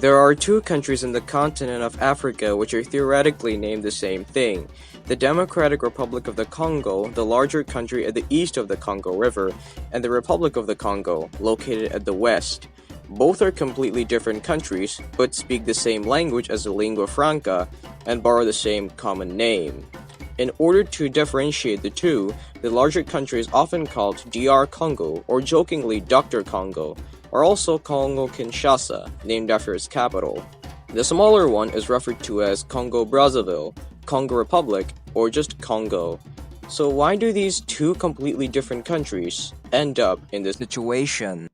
There are two countries in the continent of Africa which are theoretically named the same thing. The Democratic Republic of the Congo, the larger country at the east of the Congo River, and the Republic of the Congo, located at the west. Both are completely different countries, but speak the same language as the lingua franca and borrow the same common name. In order to differentiate the two, the larger country is often called DR Congo or jokingly Dr. Congo, or also Congo Kinshasa, named after its capital. The smaller one is referred to as Congo Brazzaville, Congo Republic, or just Congo. So why do these two completely different countries end up in this situation?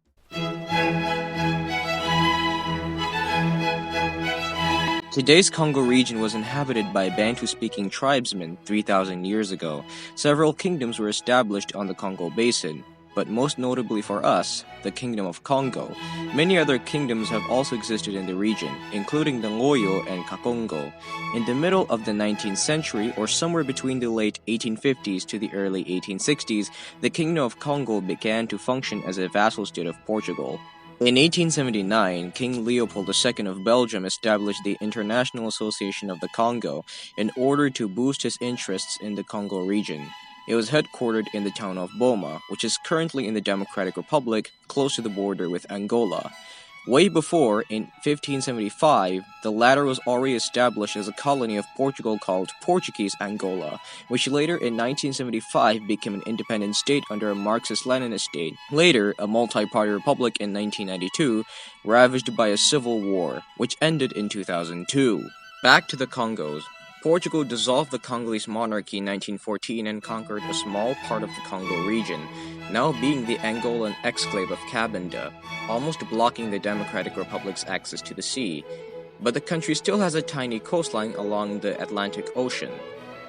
Today's Congo region was inhabited by Bantu-speaking tribesmen 3,000 years ago. Several kingdoms were established on the Congo Basin, but most notably for us, the Kingdom of Congo. Many other kingdoms have also existed in the region, including the Ngoyo and Kakongo. In the middle of the 19th century, or somewhere between the late 1850s to the early 1860s, the Kingdom of Congo began to function as a vassal state of Portugal. In 1879, King Leopold II of Belgium established the International Association of the Congo in order to boost his interests in the Congo region. It was headquartered in the town of Boma, which is currently in the Democratic Republic, close to the border with Angola. Way before, in 1575, the latter was already established as a colony of Portugal called Portuguese Angola, which later in 1975 became an independent state under a Marxist-Leninist state. Later, a multi-party republic in 1992, ravaged by a civil war, which ended in 2002. Back to the Congos. Portugal dissolved the Congolese monarchy in 1914 and conquered a small part of the Congo region, now being the Angolan exclave of Cabinda, almost blocking the Democratic Republic's access to the sea. But the country still has a tiny coastline along the Atlantic Ocean.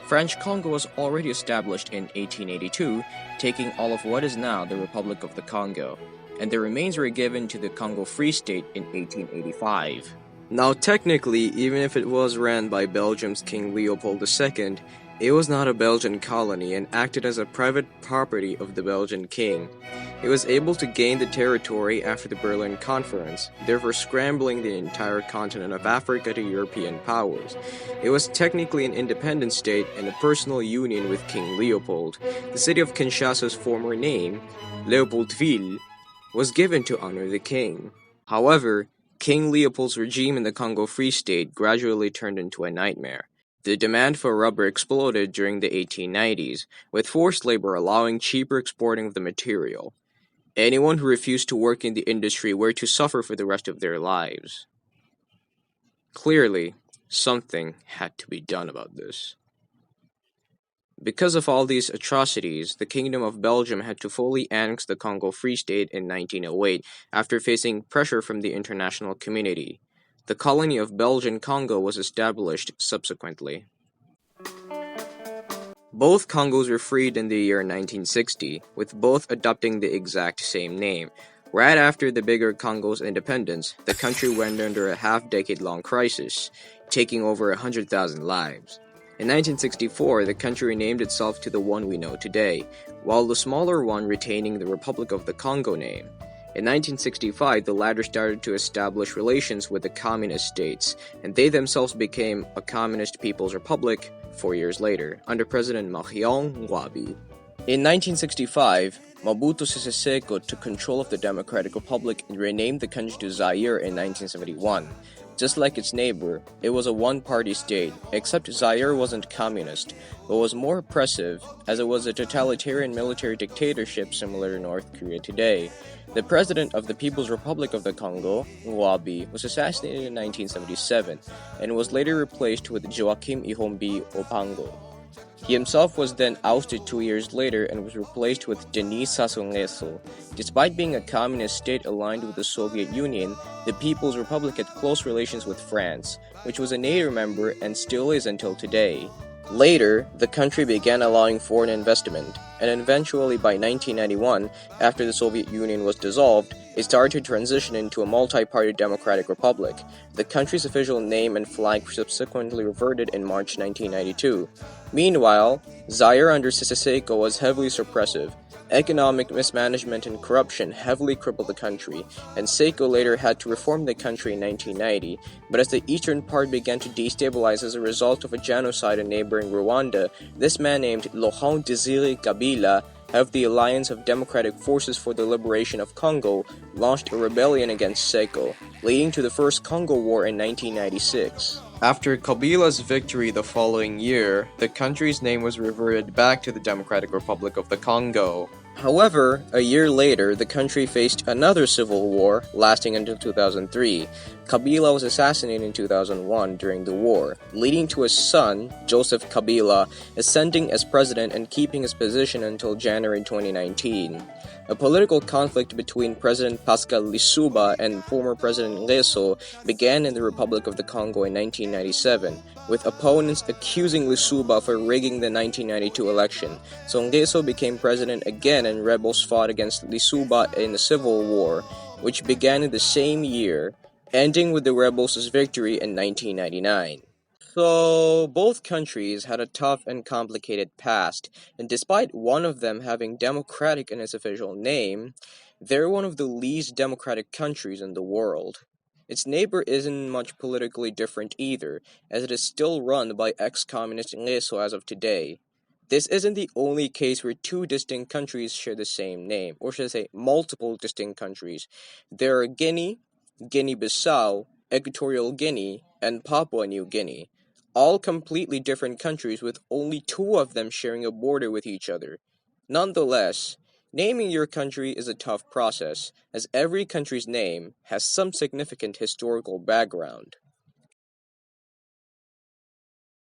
French Congo was already established in 1882, taking all of what is now the Republic of the Congo, and the remains were given to the Congo Free State in 1885. Now technically, even if it was ran by Belgium's King Leopold II, it was not a Belgian colony and acted as a private property of the Belgian king. It was able to gain the territory after the Berlin Conference, therefore scrambling the entire continent of Africa to European powers. It was technically an independent state and a personal union with King Leopold. The city of Kinshasa's former name, Leopoldville, was given to honor the king. However, King Leopold's regime in the Congo Free State gradually turned into a nightmare. The demand for rubber exploded during the 1890s, with forced labor allowing cheaper exporting of the material. Anyone who refused to work in the industry were to suffer for the rest of their lives. Clearly, something had to be done about this. Because of all these atrocities, the Kingdom of Belgium had to fully annex the Congo Free State in 1908 after facing pressure from the international community. The colony of Belgian Congo was established subsequently. Both Congos were freed in the year 1960, with both adopting the exact same name. Right after the bigger Congo's independence, the country went under a half-decade-long crisis, taking over 100,000 lives. In 1964, the country renamed itself to the one we know today, while the smaller one retaining the Republic of the Congo name. In 1965, the latter started to establish relations with the communist states, and they themselves became a Communist People's Republic 4 years later, under President MacLeod. In 1965, Mobutu Sese Seko took control of the Democratic Republic and renamed the country to Zaire in 1971. Just like its neighbor, it was a one-party state, except Zaire wasn't communist, but was more oppressive, as it was a totalitarian military dictatorship similar to North Korea today. The president of the People's Republic of the Congo, Ngwabi, was assassinated in 1977, and was later replaced with Joachim Ihombi Opango. He himself was then ousted 2 years later and was replaced with Denis Sassou Nguesso. Despite being a communist state aligned with the Soviet Union, the People's Republic had close relations with France, which was a NATO member and still is until today. Later, the country began allowing foreign investment, and eventually by 1991, after the Soviet Union was dissolved, it started to transition into a multi-party democratic republic. The country's official name and flag subsequently reverted in March 1992. Meanwhile, Zaire under Sese Seko was heavily suppressive. Economic mismanagement and corruption heavily crippled the country, and Seiko later had to reform the country in 1990, but as the eastern part began to destabilize as a result of a genocide in neighboring Rwanda, this man named Laurent Désiré Kabila, head of the Alliance of Democratic Forces for the Liberation of Congo, launched a rebellion against Seiko, leading to the First Congo War in 1996. After Kabila's victory the following year, the country's name was reverted back to the Democratic Republic of the Congo. However, a year later, the country faced another civil war, lasting until 2003. Kabila was assassinated in 2001 during the war, leading to his son, Joseph Kabila, ascending as president and keeping his position until January 2019. A political conflict between President Pascal Lissouba and former President Nguesso began in the Republic of the Congo in 1997, with opponents accusing Lissouba for rigging the 1992 election. So Nguesso became president again and rebels fought against Lissouba in the civil war, which began in the same year, ending with the rebels' victory in 1999. So, both countries had a tough and complicated past, and despite one of them having democratic in its official name, they're one of the least democratic countries in the world. Its neighbor isn't much politically different either, as it is still run by ex-communist Nguesso as of today. This isn't the only case where two distinct countries share the same name, or should I say multiple distinct countries. There are Guinea, Guinea-Bissau, Equatorial Guinea, and Papua New Guinea, all completely different countries with only two of them sharing a border with each other. Nonetheless, naming your country is a tough process, as every country's name has some significant historical background.